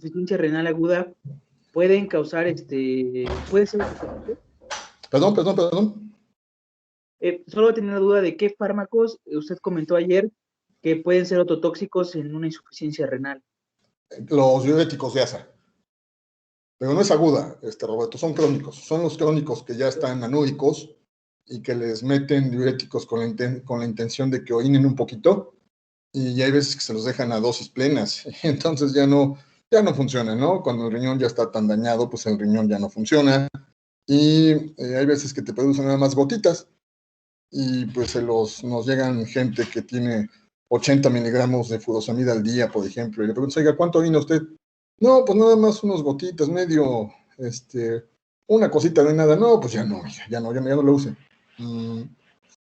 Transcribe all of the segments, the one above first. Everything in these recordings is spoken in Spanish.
insuficiencia renal aguda pueden causar, puede ser ototóxico. Perdón. Solo tenía la duda de qué fármacos usted comentó ayer que pueden ser ototóxicos en una insuficiencia renal. Los diuréticos de ASA. Pero no es aguda, Roberto, son crónicos. Son los crónicos que ya están anúricos y que les meten diuréticos con la intención de que orinen un poquito, y hay veces que se los dejan a dosis plenas, y entonces ya no funciona, ¿no? Cuando el riñón ya está tan dañado, pues el riñón ya no funciona, y hay veces que te producen nada más gotitas, y pues nos llegan gente que tiene 80 miligramos de furosemida al día, por ejemplo, y le preguntas, oiga, ¿cuánto orina usted? No, pues nada más unos gotitas, medio, una cosita de nada. No, pues ya no lo usen.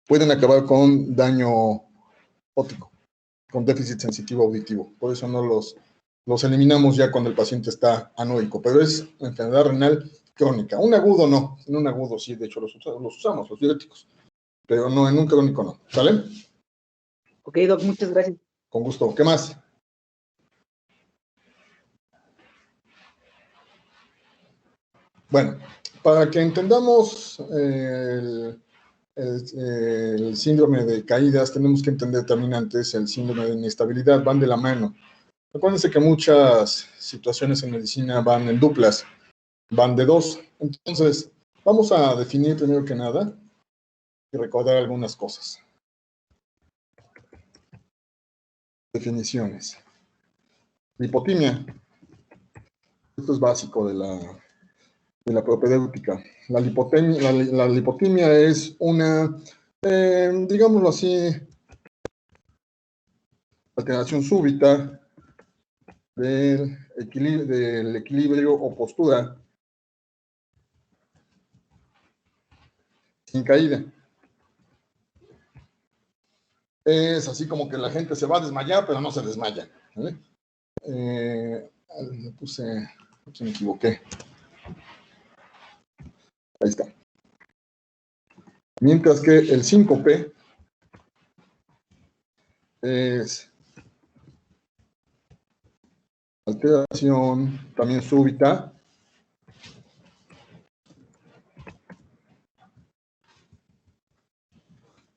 Pueden acabar con daño óptico, con déficit sensitivo auditivo. Por eso no los eliminamos ya cuando el paciente está anóico, pero es enfermedad renal crónica. Un agudo no, en un agudo sí, de hecho los usamos, los diuréticos, pero no, en un crónico no. ¿Sale? Ok, Doc, muchas gracias. Con gusto. ¿Qué más? Bueno, para que entendamos el síndrome de caídas, tenemos que entender también antes el síndrome de inestabilidad, van de la mano. Acuérdense que muchas situaciones en medicina van en duplas, van de dos. Entonces, vamos a definir primero que nada y recordar algunas cosas. Definiciones. Lipotimia. Esto es básico de la propedéutica. La lipotimia es una, digámoslo así, alteración súbita del equilibrio o postura sin caída. Es así como que la gente se va a desmayar, pero no se desmaya. ¿Vale? Me equivoqué. Ahí está. Mientras que el síncope es alteración también súbita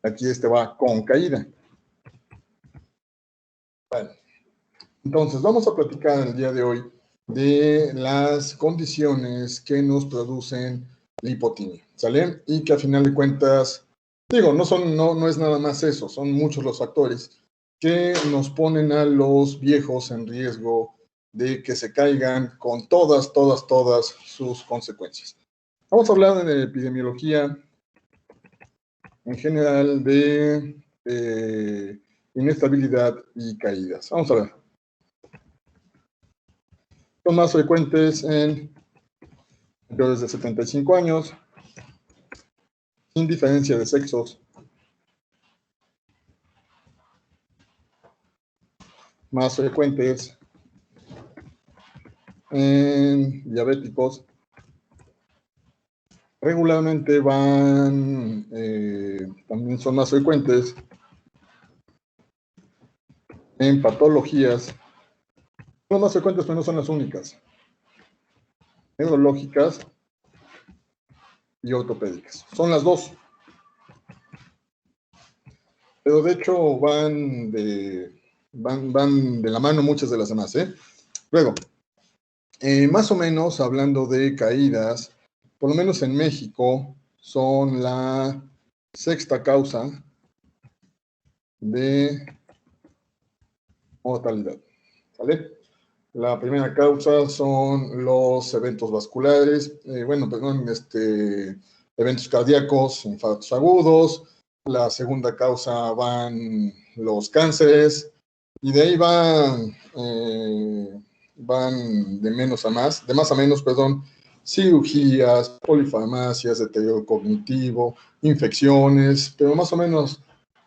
aquí va con caída. Bueno, entonces vamos a platicar el día de hoy de las condiciones que nos producen lipotimia, ¿sale? Y que a final de cuentas, digo, no es nada más eso, son muchos los factores que nos ponen a los viejos en riesgo de que se caigan con todas sus consecuencias. Vamos a hablar de epidemiología en general de inestabilidad y caídas. Vamos a ver. Son más frecuentes en mayores de 75 años, sin diferencia de sexos. Más frecuentes en diabéticos. Regularmente también son más frecuentes en patologías. Son más frecuentes, pero no son las únicas. Neurológicas y ortopédicas. Son las dos. Pero de hecho van de la mano muchas de las demás, ¿eh? Luego, más o menos hablando de caídas, por lo menos en México, son la sexta causa de mortalidad, ¿vale? La primera causa son los eventos vasculares, eventos cardíacos, infartos agudos. La segunda causa van los cánceres, y de ahí van de más a menos, cirugías, polifarmacias, deterioro cognitivo, infecciones, pero más o menos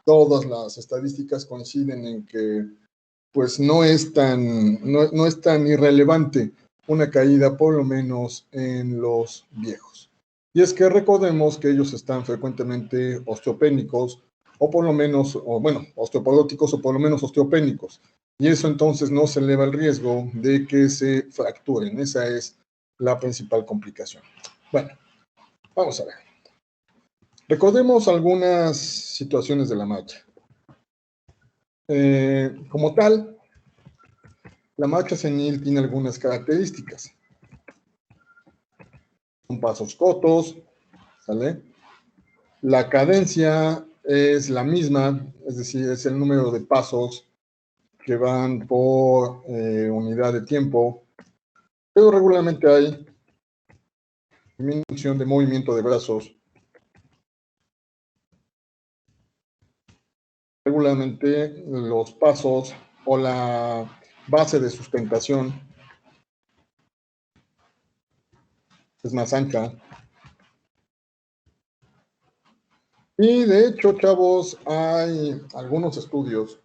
todas las estadísticas coinciden en que pues no es tan irrelevante una caída, por lo menos en los viejos. Y es que recordemos que ellos están frecuentemente osteopénicos, o por lo menos, osteoporóticos, o por lo menos osteopénicos. y eso entonces no se eleva el riesgo de que se fracturen. Esa es la principal complicación. Bueno, vamos a ver. Recordemos algunas situaciones de la marcha. Como tal, la marcha senil tiene algunas características. Son pasos cortos, ¿sale? La cadencia es la misma, es decir, es el número de pasos que van por unidad de tiempo, pero regularmente hay disminución de movimiento de brazos. Regularmente los pasos o la base de sustentación es más ancha. Y de hecho, chavos, hay algunos estudios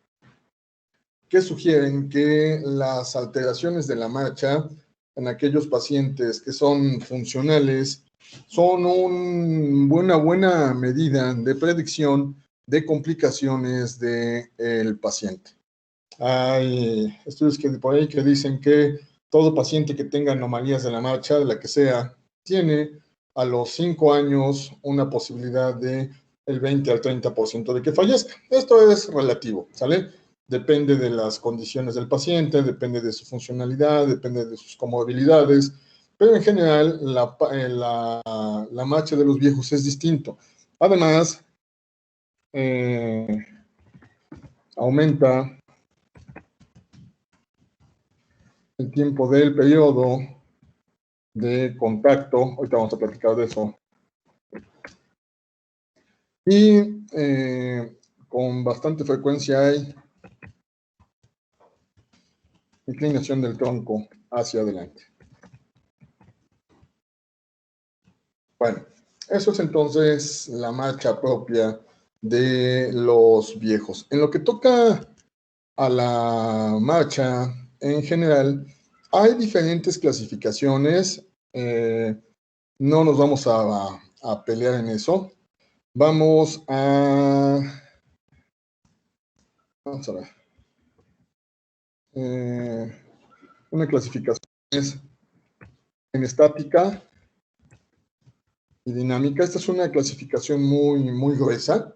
que sugieren que las alteraciones de la marcha en aquellos pacientes que son funcionales son una buena medida de predicción de complicaciones del paciente. Hay estudios que por ahí que dicen que todo paciente que tenga anomalías de la marcha, de la que sea, tiene a los 5 años una posibilidad de el 20 al 30% de que fallezca. Esto es relativo, ¿sale? Depende de las condiciones del paciente, depende de su funcionalidad, depende de sus comorbilidades, pero en general la marcha de los viejos es distinto. Además, aumenta el tiempo del periodo de contacto, ahorita vamos a platicar de eso, y con bastante frecuencia hay inclinación del tronco hacia adelante. Bueno, eso es entonces la marcha propia de los viejos. En lo que toca a la marcha en general, hay diferentes clasificaciones. No nos vamos a pelear en eso. Vamos a ver. Una clasificación es en estática y dinámica. Esta es una clasificación muy gruesa,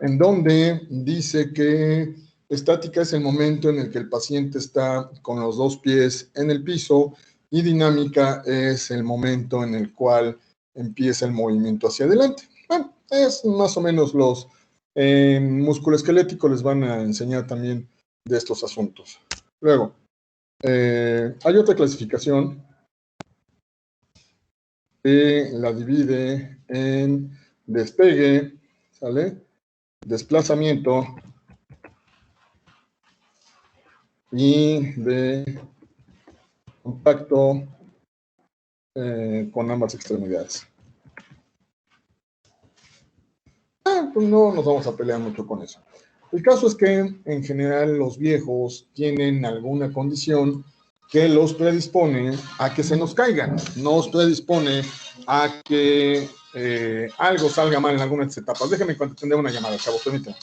en donde dice que estática es el momento en el que el paciente está con los dos pies en el piso y dinámica es el momento en el cual empieza el movimiento hacia adelante. Bueno, es más o menos los musculoesqueléticos les van a enseñar también de estos asuntos. Luego, hay otra clasificación que la divide en despegue, ¿sale? Desplazamiento y de contacto con ambas extremidades. Pues no nos vamos a pelear mucho con eso. El caso es que en general los viejos tienen alguna condición que los predispone a que se nos caigan, nos predispone a que algo salga mal en alguna de estas etapas. Déjenme atender una llamada, chavos, permítanme.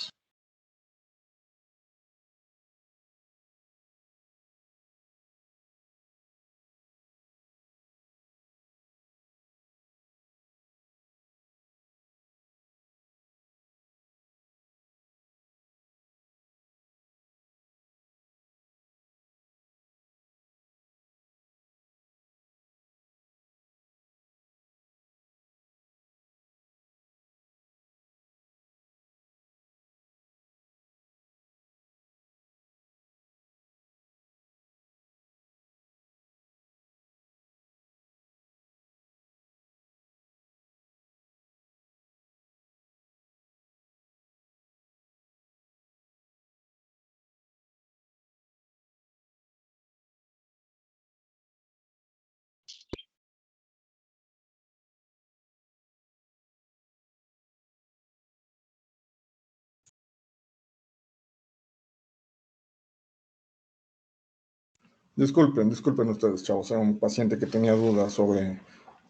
Disculpen ustedes, chavos, era un paciente que tenía dudas sobre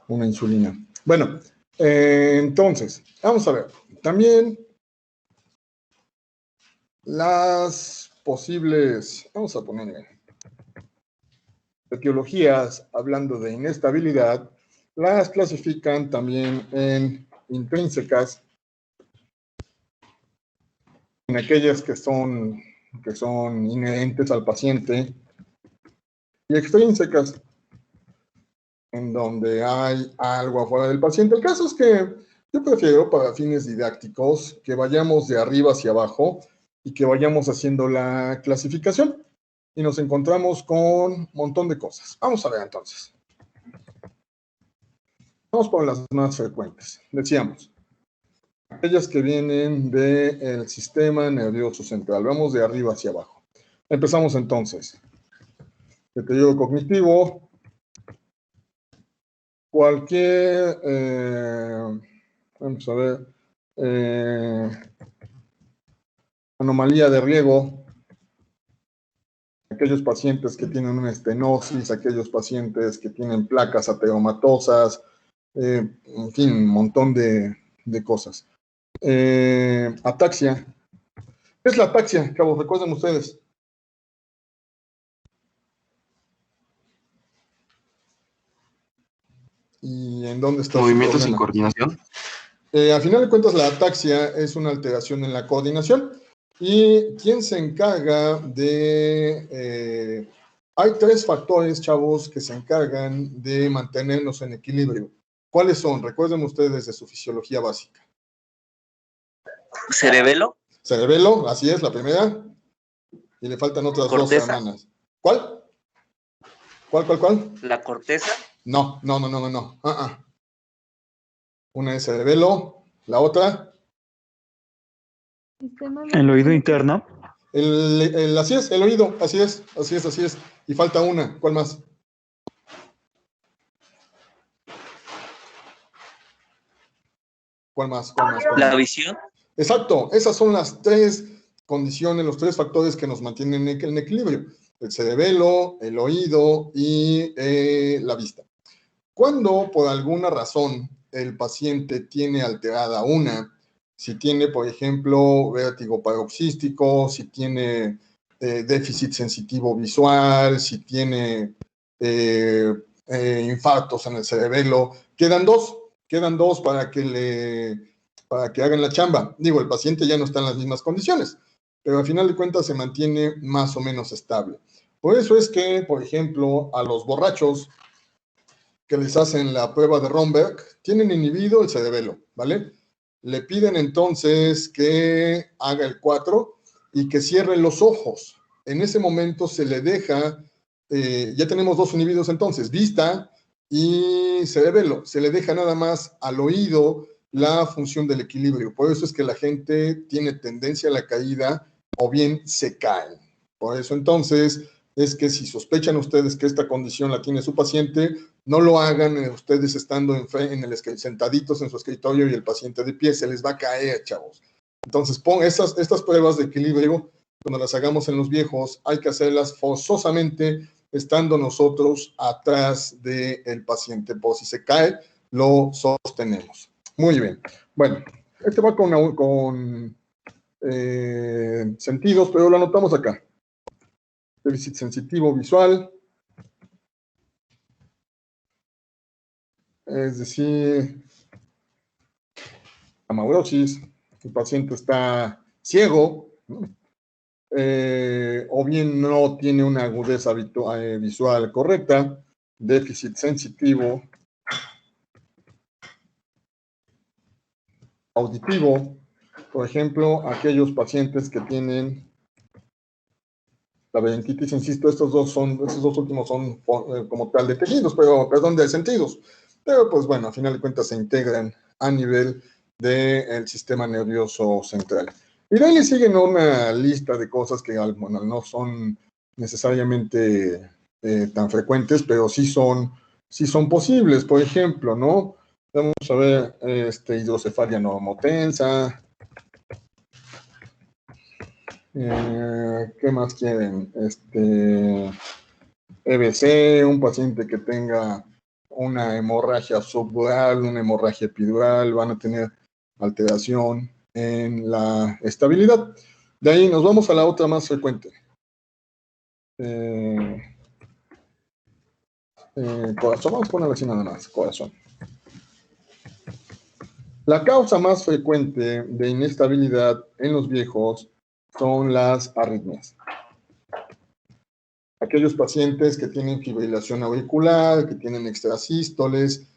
una insulina. Bueno, entonces, vamos a ver. También las posibles, vamos a ponerle, etiologías, hablando de inestabilidad, las clasifican también en intrínsecas, en aquellas que son inherentes al paciente, y extrínsecas, en donde hay algo afuera del paciente. El caso es que yo prefiero, para fines didácticos, que vayamos de arriba hacia abajo y que vayamos haciendo la clasificación. Y nos encontramos con un montón de cosas. Vamos a ver entonces. Vamos por las más frecuentes. Decíamos, aquellas que vienen del sistema nervioso central. Vamos de arriba hacia abajo. Empezamos entonces. Deterioro cognitivo. Cualquier, vamos a ver, anomalía de riego. Aquellos pacientes que tienen una estenosis, aquellos pacientes que tienen placas ateromatosas, en fin, un montón de cosas. Ataxia. ¿Qué es la ataxia, cabos? Recuerden ustedes. ¿Y en dónde está? Movimientos sin coordinación. Al final de cuentas, la ataxia es una alteración en la coordinación. ¿Y quién se encarga de...? Hay 3 factores, chavos, que se encargan de mantenernos en equilibrio. ¿Cuáles son? Recuerden ustedes de su fisiología básica. Cerebelo. Cerebelo, así es, la primera. Y le faltan otras Corteza. 2 hermanas. ¿Cuál? ¿Cuál? La corteza. No. Una es cerebelo, la otra. El oído interno. Así es, el oído, así es. Y falta una, ¿cuál más? ¿Cuál más? La visión. Exacto, esas son las 3 condiciones, los 3 factores que nos mantienen en equilibrio. El cerebelo, el oído y la vista. Cuando por alguna razón el paciente tiene alterada una, si tiene, por ejemplo, vértigo paroxístico, si tiene déficit sensitivo visual, si tiene infartos en el cerebelo, quedan dos para que hagan la chamba. Digo, el paciente ya no está en las mismas condiciones, pero al final de cuentas se mantiene más o menos estable. Por eso es que, por ejemplo, a los borrachos que les hacen la prueba de Romberg, tienen inhibido el cerebelo, ¿vale? Le piden entonces que haga el 4 y que cierre los ojos. En ese momento se le deja, ya tenemos 2 inhibidos entonces, vista y cerebelo. Se le deja nada más al oído la función del equilibrio. Por eso es que la gente tiene tendencia a la caída o bien se caen. Por eso entonces es que si sospechan ustedes que esta condición la tiene su paciente, no lo hagan ustedes estando sentaditos en su escritorio y el paciente de pie, se les va a caer, chavos. Entonces, estas pruebas de equilibrio, cuando las hagamos en los viejos, hay que hacerlas forzosamente estando nosotros atrás del paciente. Por si se cae, lo sostenemos. Muy bien. Bueno, este va con sentidos, pero lo anotamos acá. Déficit sensitivo visual. Es decir, amaurosis, el paciente está ciego, ¿no? O bien no tiene una agudeza visual correcta, déficit sensitivo, auditivo, por ejemplo, aquellos pacientes que tienen laberintitis, insisto, estos dos últimos son como tal de tejidos, de sentidos, pero pues bueno, a final de cuentas se integran a nivel del sistema nervioso central. Y de ahí le siguen una lista de cosas que, bueno, no son necesariamente tan frecuentes, pero sí son posibles. Por ejemplo, ¿no? Vamos a ver, hidrocefalia normotensa. ¿Qué más quieren? EBC, un paciente que tenga una hemorragia subdural, una hemorragia epidural, van a tener alteración en la estabilidad. De ahí nos vamos a la otra más frecuente. Corazón, vamos a ponerlo así nada más, corazón. La causa más frecuente de inestabilidad en los viejos son las arritmias. Aquellos pacientes que tienen fibrilación auricular, que tienen extrasístoles,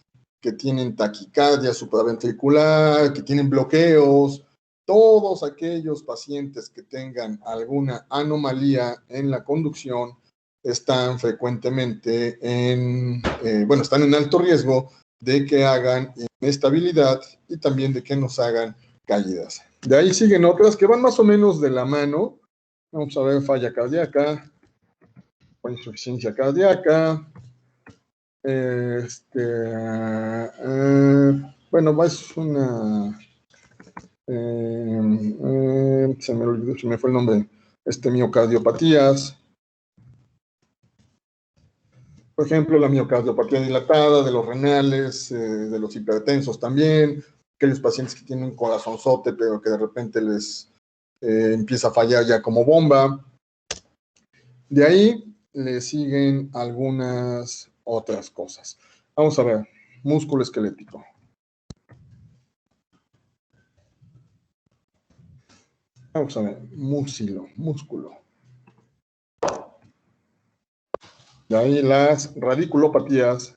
que tienen taquicardia supraventricular, que tienen bloqueos, todos aquellos pacientes que tengan alguna anomalía en la conducción están frecuentemente están en alto riesgo de que hagan inestabilidad y también de que nos hagan caídas. De ahí siguen otras que van más o menos de la mano. Vamos a ver falla cardíaca, o insuficiencia cardíaca. Bueno, es una... se me fue el nombre. Miocardiopatías. Por ejemplo, la miocardiopatía dilatada, de los renales, de los hipertensos también, aquellos pacientes que tienen un corazonzote, pero que de repente les empieza a fallar ya como bomba. De ahí le siguen algunas otras cosas. Vamos a ver, músculo esquelético. Vamos a ver, músculo. De ahí las radiculopatías.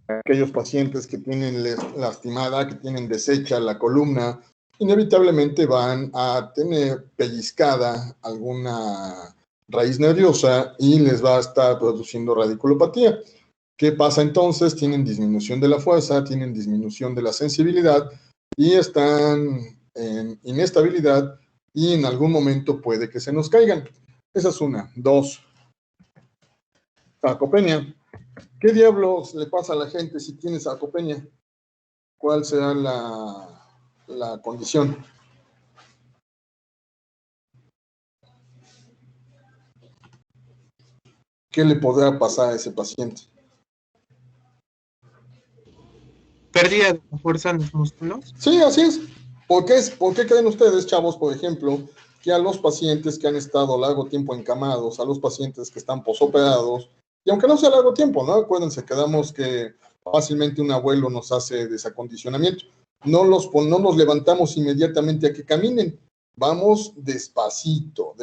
Aquellos pacientes que tienen lastimada, que tienen deshecha la columna, inevitablemente van a tener pellizcada alguna raíz nerviosa y les va a estar produciendo radiculopatía. ¿Qué pasa entonces? Tienen disminución de la fuerza, tienen disminución de la sensibilidad y están en inestabilidad y en algún momento puede que se nos caigan. Esa es una. 2. Sarcopenia. ¿Qué diablos le pasa a la gente si tiene sarcopenia? ¿Cuál será la condición? ¿Qué le podrá pasar a ese paciente? ¿Pérdida de fuerza en los músculos? Sí, así es. ¿Por qué creen ustedes, chavos, por ejemplo, que a los pacientes que han estado largo tiempo encamados, a los pacientes que están posoperados, y aunque no sea largo tiempo, ¿no? Acuérdense, quedamos que fácilmente un abuelo nos hace desacondicionamiento. No nos levantamos inmediatamente a que caminen. Vamos despacito,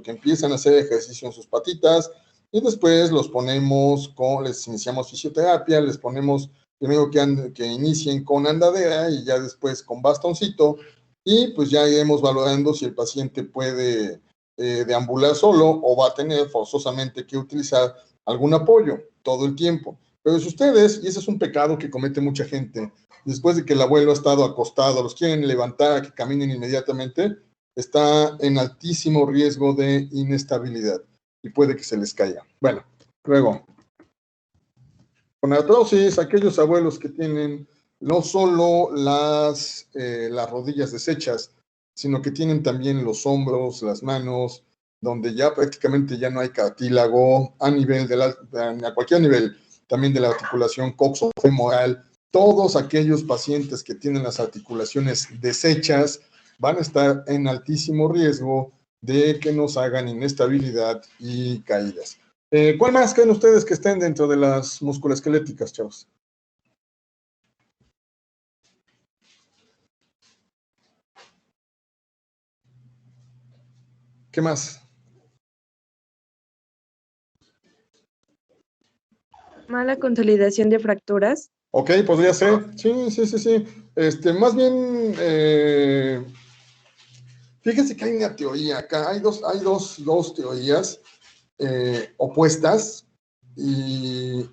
que empiezan a hacer ejercicio en sus patitas y después les iniciamos fisioterapia, les ponemos primero que inicien con andadera y ya después con bastoncito y pues ya iremos valorando si el paciente puede deambular solo o va a tener forzosamente que utilizar algún apoyo todo el tiempo. Pero si ustedes, y ese es un pecado que comete mucha gente, después de que el abuelo ha estado acostado, los quieren levantar, que caminen inmediatamente, está en altísimo riesgo de inestabilidad y puede que se les caiga. Bueno, luego, con artrosis, aquellos abuelos que tienen no solo las rodillas deshechas, sino que tienen también los hombros, las manos, donde ya prácticamente ya no hay cartílago a cualquier nivel, también de la articulación coxofemoral. Todos aquellos pacientes que tienen las articulaciones deshechas van a estar en altísimo riesgo de que nos hagan inestabilidad y caídas. ¿Cuál más creen ustedes que estén dentro de las musculoesqueléticas, chavos? ¿Qué más? Mala consolidación de fracturas. Ok, podría ser. Sí. Más bien, fíjense que hay una teoría acá. Hay dos teorías opuestas y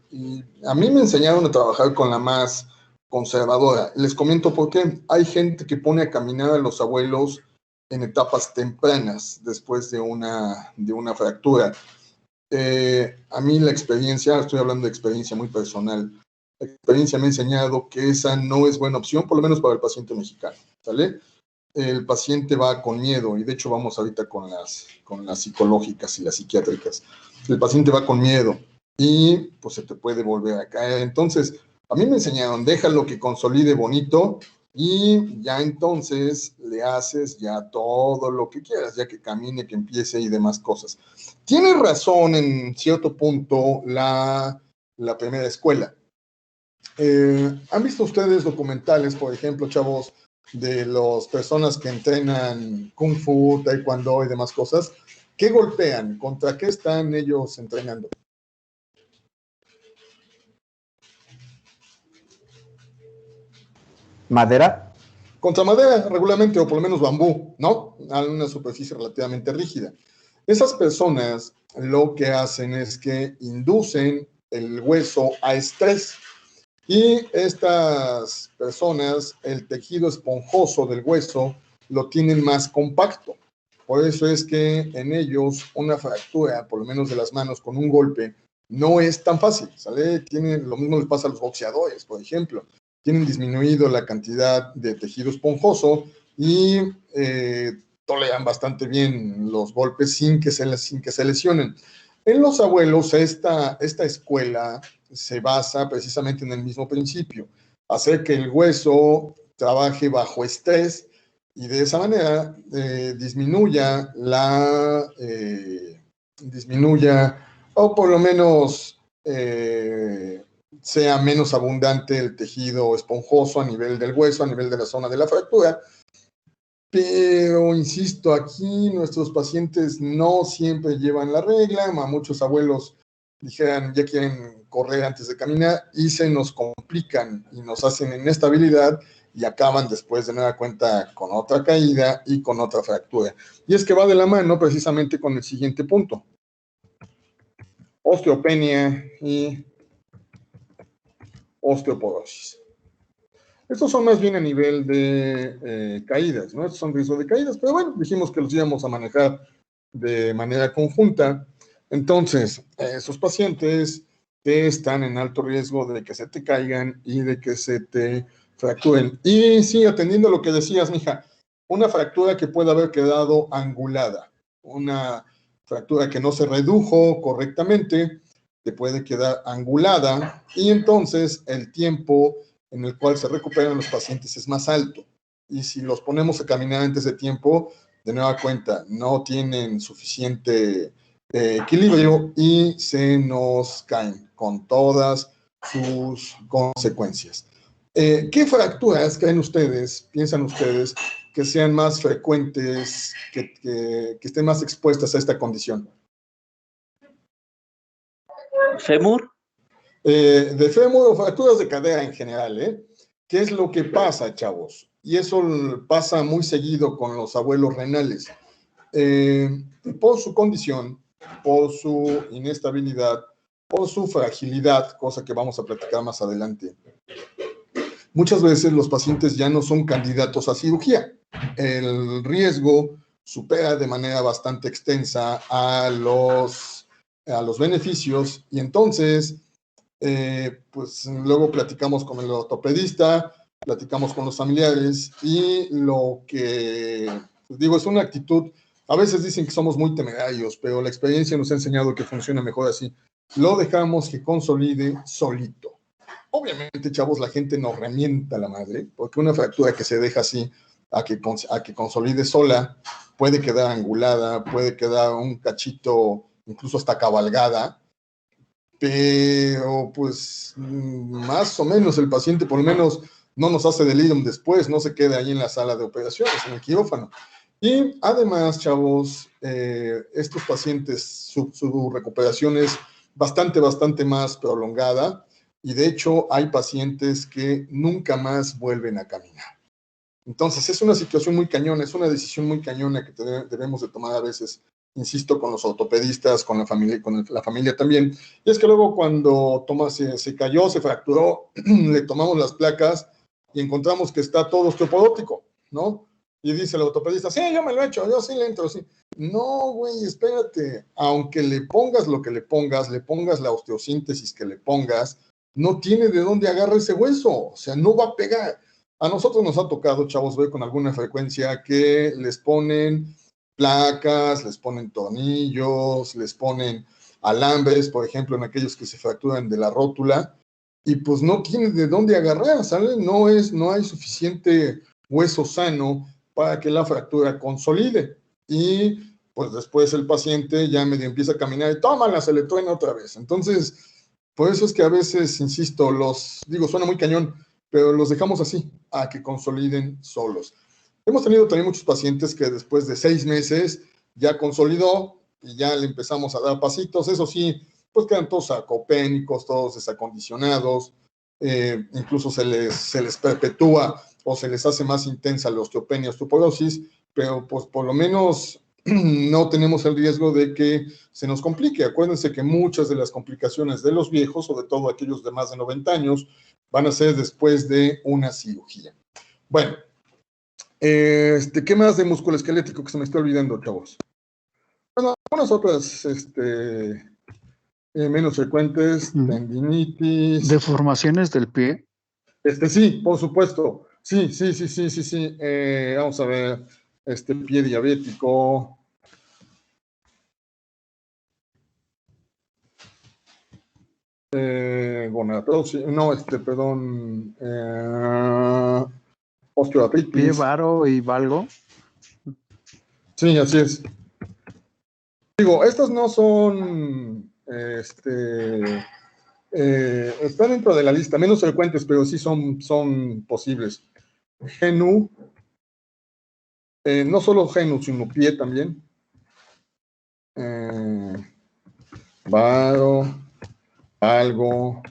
a mí me enseñaron a trabajar con la más conservadora. Les comento por qué. Hay gente que pone a caminar a los abuelos en etapas tempranas después de una fractura. A mí la experiencia, estoy hablando de experiencia muy personal, la experiencia me ha enseñado que esa no es buena opción, por lo menos para el paciente mexicano, ¿sale? El paciente va con miedo, y de hecho vamos ahorita con las psicológicas y las psiquiátricas. El paciente va con miedo y pues se te puede volver a caer. Entonces, a mí me enseñaron, déjalo que consolide bonito y ya entonces le haces ya todo lo que quieras, ya que camine, que empiece y demás cosas. Tiene razón en cierto punto la primera escuela. ¿Han visto ustedes documentales, por ejemplo, chavos, de las personas que entrenan Kung Fu, Taekwondo y demás cosas? ¿Qué golpean? ¿Contra qué están ellos entrenando? ¿Madera? Contra madera, regularmente, o por lo menos bambú, ¿no? A una superficie relativamente rígida. Esas personas lo que hacen es que inducen el hueso a estrés. Y estas personas, el tejido esponjoso del hueso lo tienen más compacto. Por eso es que en ellos una fractura, por lo menos de las manos, con un golpe, no es tan fácil, ¿sale? Lo mismo les pasa a los boxeadores, por ejemplo. Tienen disminuido la cantidad de tejido esponjoso y toleran bastante bien los golpes sin que se lesionen. En los abuelos, esta escuela se basa precisamente en el mismo principio, hacer que el hueso trabaje bajo estrés y de esa manera disminuya o por lo menos sea menos abundante el tejido esponjoso a nivel del hueso, a nivel de la zona de la fractura. Pero, insisto, aquí nuestros pacientes no siempre llevan la regla, a muchos abuelos dijeran, ya quieren correr antes de caminar y se nos complican y nos hacen inestabilidad y acaban después de nueva cuenta con otra caída y con otra fractura. Y es que va de la mano precisamente con el siguiente punto. Osteopenia y osteoporosis. Estos son más bien a nivel de caídas, ¿no? Estos son riesgos de caídas, pero bueno, dijimos que los íbamos a manejar de manera conjunta. Entonces, esos pacientes que están en alto riesgo de que se te caigan y de que se te fracturen. Y sí, atendiendo lo que decías, mija, una fractura que puede haber quedado angulada, una fractura que no se redujo correctamente, que puede quedar angulada, y entonces el tiempo en el cual se recuperan los pacientes es más alto. Y si los ponemos a caminar antes de tiempo, de nueva cuenta, no tienen suficiente equilibrio y se nos caen con todas sus consecuencias. ¿Qué fracturas creen ustedes, piensan ustedes, que sean más frecuentes, que estén más expuestas a esta condición? ¿Fémur? De fémur o fracturas de cadera en general, ¿eh? ¿Qué es lo que pasa, chavos? Y eso pasa muy seguido con los abuelos renales. Por su condición, por su inestabilidad, por su fragilidad, cosa que vamos a platicar más adelante, muchas veces los pacientes ya no son candidatos a cirugía. El riesgo supera de manera bastante extensa a los beneficios y entonces pues luego platicamos con el ortopedista, platicamos con los familiares y lo que pues digo es una actitud, a veces dicen que somos muy temerarios, pero la experiencia nos ha enseñado que funciona mejor así. Lo dejamos que consolide solito. Obviamente, chavos, la gente nos remienta la madre, porque una fractura que se deja así a que consolide sola puede quedar angulada, puede quedar un cachito, incluso hasta cabalgada, pero pues más o menos el paciente por lo menos no nos hace delirium después, no se queda ahí en la sala de operaciones, en el quirófano. Y además, chavos, estos pacientes, su recuperación es bastante más prolongada y de hecho hay pacientes que nunca más vuelven a caminar. Entonces es una situación muy cañona, es una decisión muy cañona que debemos de tomar a veces, insisto, con los ortopedistas, con la familia también. Y es que luego cuando se cayó, se fracturó, le tomamos las placas y encontramos que está todo osteoporótico, ¿no? Y dice el ortopedista, sí, yo me lo he hecho, yo sí le entro, sí. No, güey, espérate, aunque le pongas lo que le pongas la osteosíntesis que le pongas, no tiene de dónde agarrar ese hueso, o sea, no va a pegar. A nosotros nos ha tocado, chavos, ver con alguna frecuencia que les ponen placas, les ponen tornillos, les ponen alambres, por ejemplo, en aquellos que se fracturan de la rótula, y pues no tiene de dónde agarrar, ¿sale? No hay suficiente hueso sano para que la fractura consolide. Y pues después el paciente ya medio empieza a caminar y tómala, se le truena otra vez. Entonces, por eso es que a veces, insisto, suena muy cañón, pero los dejamos así, a que consoliden solos. Hemos tenido también muchos pacientes que después de 6 meses ya consolidó y ya le empezamos a dar pasitos. Eso sí, pues quedan todos sarcopénicos, todos desacondicionados, incluso se les perpetúa o se les hace más intensa la osteopenia, osteoporosis, pero pues por lo menos no tenemos el riesgo de que se nos complique. Acuérdense que muchas de las complicaciones de los viejos, sobre todo aquellos de más de 90 años, van a ser después de una cirugía. Bueno, ¿qué más de músculo esquelético que se me está olvidando, chavos? Bueno, algunas otras menos frecuentes, tendinitis. ¿Deformaciones del pie? Sí, por supuesto. Sí. Vamos a ver, pie diabético. Gonadrosis, no, perdón, osteoartritis. ¿Pie varo y valgo? Sí, así es. Digo, estas no son, están dentro de la lista, menos frecuentes, pero sí son posibles. Genu, no solo genu, sino pie también. Varo, algo.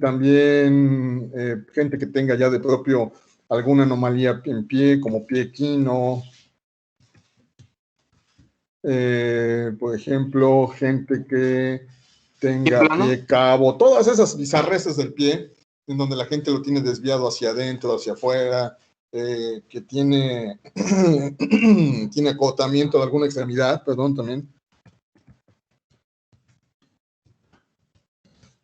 También gente que tenga ya de propio alguna anomalía en pie, como pie equino. Por ejemplo, gente que tenga pie cabo, todas esas bizarreces del pie, en donde la gente lo tiene desviado hacia adentro, hacia afuera, que tiene, tiene acotamiento de alguna extremidad, perdón, también.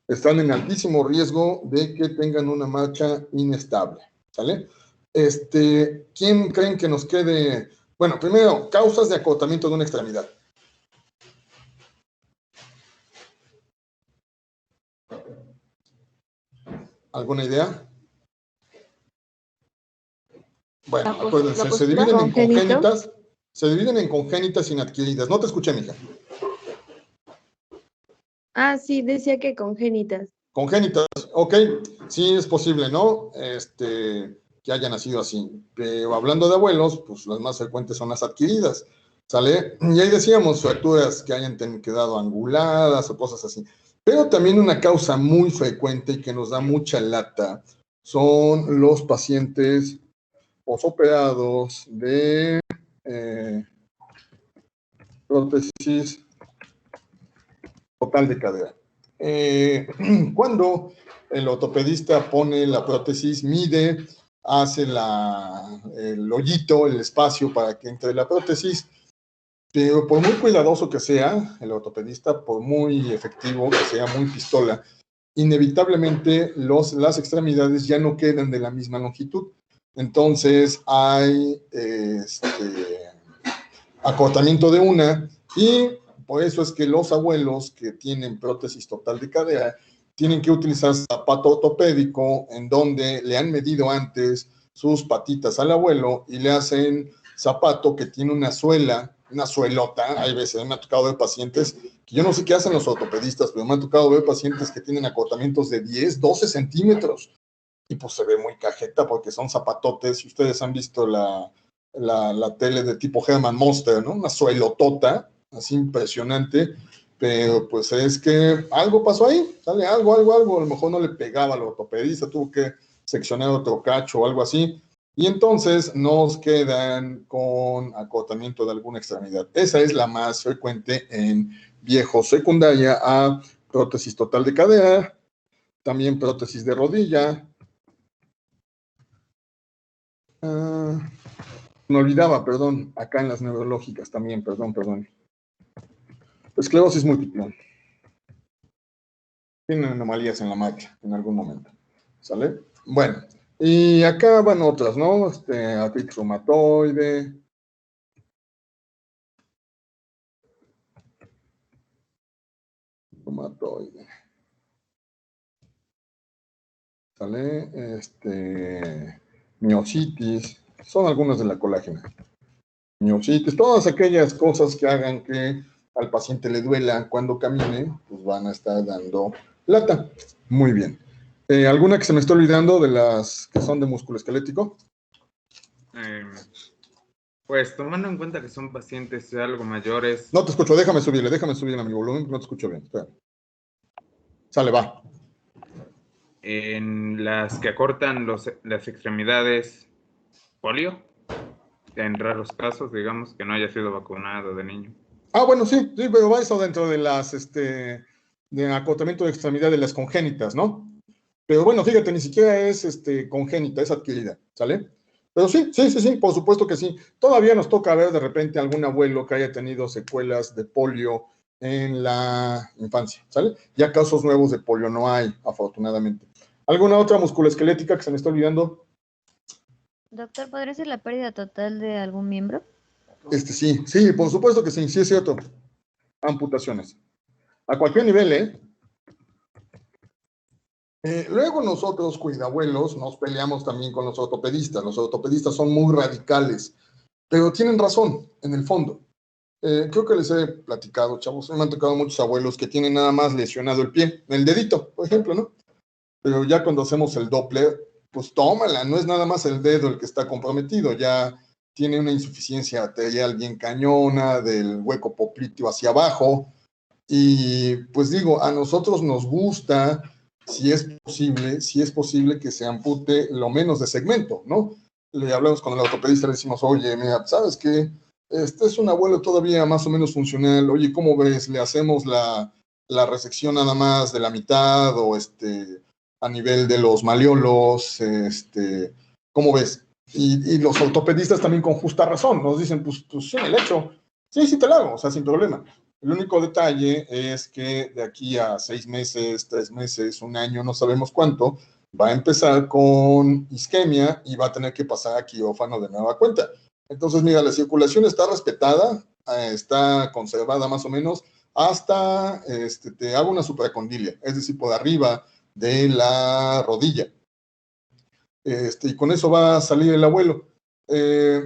Están en altísimo riesgo de que tengan una marcha inestable, ¿sale? ¿Quién creen que nos quede? Bueno, primero, causas de acotamiento de una extremidad. ¿Alguna idea? Bueno, acuérdense, se dividen en congénitas, y inadquiridas. No te escuché, mija. Ah, sí, decía que congénitas. Congénitas, ok, sí es posible, ¿no? Que haya nacido así. Pero hablando de abuelos, pues las más frecuentes son las adquiridas, ¿sale? Y ahí decíamos fracturas que hayan quedado anguladas o cosas así. Pero también una causa muy frecuente y que nos da mucha lata son los pacientes posoperados de prótesis total de cadera. Cuando el ortopedista pone la prótesis, mide, hace el hoyito, el espacio para que entre la prótesis, pero por muy cuidadoso que sea el ortopedista, por muy efectivo que sea, muy pistola, inevitablemente las extremidades ya no quedan de la misma longitud. Entonces hay acortamiento de una y por eso es que los abuelos que tienen prótesis total de cadera tienen que utilizar zapato ortopédico en donde le han medido antes sus patitas al abuelo y le hacen zapato que tiene una suela, una suelota. Hay veces me ha tocado ver pacientes que yo no sé qué hacen los ortopedistas, pero me ha tocado ver pacientes que tienen acortamientos de 10, 12 centímetros y pues se ve muy cajeta porque son zapatotes. Si ustedes han visto la tele de tipo Herman Monster, ¿no? Una suelotota, así impresionante, pero pues es que algo pasó ahí, ¿sale? Algo, a lo mejor no le pegaba al ortopedista, tuvo que seccionar otro cacho o algo así, y entonces nos quedan con acotamiento de alguna extremidad. Esa es la más frecuente en viejos, secundaria a prótesis total de cadera, también prótesis de rodilla. Me olvidaba, perdón, acá en las neurológicas también, perdón. Esclerosis múltiple. Tienen anomalías en la marcha en algún momento, ¿sale? Bueno, y acá van otras, ¿no? Artritis reumatoide. ¿sale? Miositis, son algunas de la colágena. Miositis, todas aquellas cosas que hagan que al paciente le duela cuando camine, pues van a estar dando lata. Muy bien. ¿Alguna que se me está olvidando de las que son de músculo esquelético? Pues tomando en cuenta que son pacientes algo mayores, No te escucho, déjame subirle a mi volumen, no te escucho bien. Espera. Sale, va. en las que acortan las extremidades, polio, en raros casos, digamos, que no haya sido vacunado de niño. Ah, bueno, sí, pero va eso dentro de las, de acotamiento de extremidad de las congénitas, ¿no? Pero bueno, fíjate, ni siquiera es congénita, es adquirida, ¿sale? Pero sí, por supuesto que sí. Todavía nos toca ver de repente algún abuelo que haya tenido secuelas de polio en la infancia, ¿sale? Ya casos nuevos de polio no hay, afortunadamente. ¿Alguna otra musculoesquelética que se me está olvidando? Doctor, ¿podría ser la pérdida total de algún miembro? Sí, por supuesto que sí, sí es cierto. Amputaciones. A cualquier nivel, ¿eh? Luego nosotros, cuidabuelos, nos peleamos también con los ortopedistas. Los ortopedistas son muy radicales, pero tienen razón en el fondo. Creo que les he platicado, chavos, me han tocado muchos abuelos que tienen nada más lesionado el pie, el dedito, por ejemplo, ¿no? Pero ya cuando hacemos el Doppler, pues tómala, no es nada más el dedo el que está comprometido, ya tiene una insuficiencia arterial bien cañona del hueco popliteo hacia abajo, y pues digo, a nosotros nos gusta, si es posible que se ampute lo menos de segmento, ¿no? Le hablamos con el ortopedista, le decimos, oye, mira, ¿sabes qué? Este es un abuelo todavía más o menos funcional, oye, ¿cómo ves? ¿Le hacemos la resección nada más de la mitad o a nivel de los malleolos? ¿Cómo ves? Y los ortopedistas también con justa razón nos dicen, pues sí, el hecho, sí te lo hago, o sea, sin problema. El único detalle es que de aquí a 6 meses, 3 meses, un año, no sabemos cuánto, va a empezar con isquemia y va a tener que pasar a quirófano de nueva cuenta. Entonces, mira, la circulación está respetada, está conservada más o menos, hasta te hago una supracondilia, es decir, por arriba de la rodilla. Y con eso va a salir el abuelo.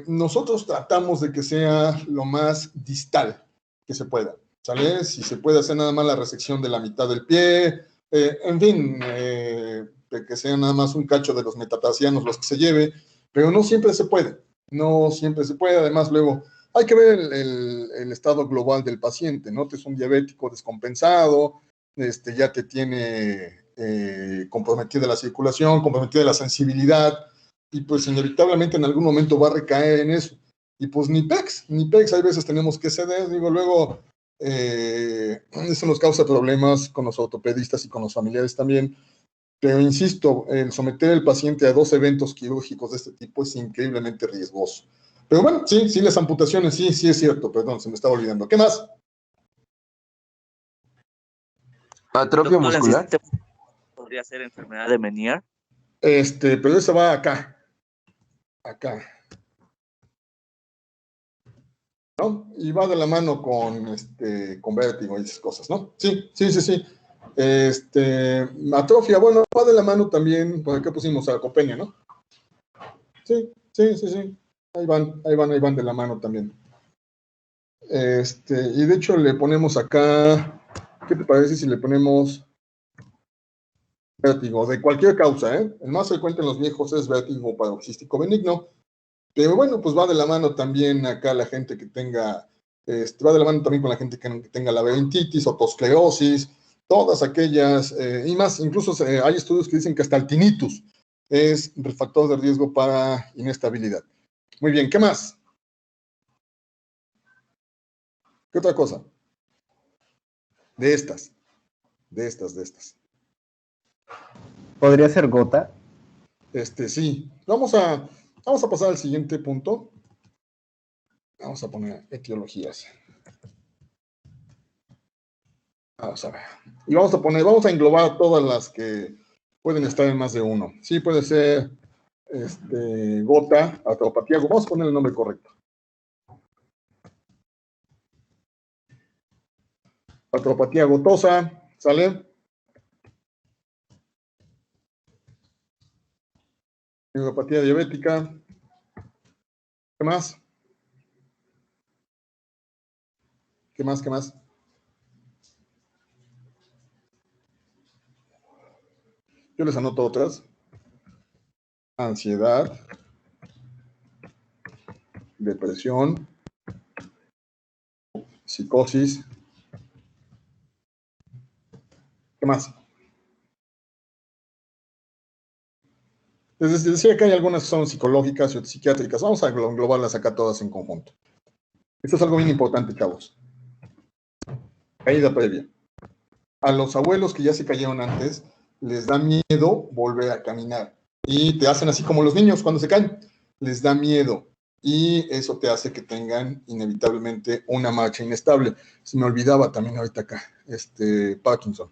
Nosotros tratamos de que sea lo más distal que se pueda, ¿sale? Si se puede hacer nada más la resección de la mitad del pie, en fin, de que sea nada más un cacho de los metatarsianos los que se lleve, pero no siempre se puede, no siempre se puede. Además, luego hay que ver el estado global del paciente, ¿no? Es un diabético descompensado, ya te tiene comprometida la circulación, comprometida la sensibilidad, y pues inevitablemente en algún momento va a recaer en eso. Y pues ni PEX, hay veces tenemos que ceder, digo, luego eso nos causa problemas con los ortopedistas y con los familiares también, pero insisto, el someter al paciente a 2 eventos quirúrgicos de este tipo es increíblemente riesgoso. Pero bueno, sí, las amputaciones, sí es cierto, perdón, se me estaba olvidando. ¿Qué más? Atrofia Doctor, ¿el muscular. siguiente podría ser enfermedad de Meniere? Pero eso va acá, ¿no? Y va de la mano con vértigo y esas cosas, ¿no? Sí. Atrofia, bueno, va de la mano también, por acá pusimos sarcopenia, ¿no? Sí. Ahí van de la mano también. Y de hecho le ponemos acá, ¿qué te parece si le ponemos vértigo? De cualquier causa, ¿eh? El más frecuente en los viejos es vértigo paroxístico benigno, pero bueno, pues va de la mano también acá la gente que tenga, va de la mano también con la gente que tenga laberintitis, otosclerosis, todas aquellas, y más, incluso hay estudios que dicen que hasta el tinnitus es un factor de riesgo para inestabilidad. Muy bien, ¿qué más? ¿Qué otra cosa? De estas. ¿Podría ser gota? Sí. Vamos a pasar al siguiente punto. Vamos a poner etiologías. Vamos a ver. Y vamos a englobar todas las que pueden estar en más de uno. Sí, puede ser gota, artropatía. Vamos a poner el nombre correcto. Artropatía gotosa, ¿sale? neuropatía diabética. ¿Qué más? ¿Qué más? ¿Qué más? Yo les anoto otras. Ansiedad, depresión, psicosis. ¿Qué más? Les decía que hay algunas que son psicológicas y otras psiquiátricas. Vamos a englobarlas acá todas en conjunto. Esto es algo bien importante, chavos. Caída previa. A los abuelos que ya se cayeron antes, les da miedo volver a caminar. Y te hacen así como los niños cuando se caen. Les da miedo. Y eso te hace que tengan inevitablemente una marcha inestable. Se me olvidaba también ahorita acá, Parkinson.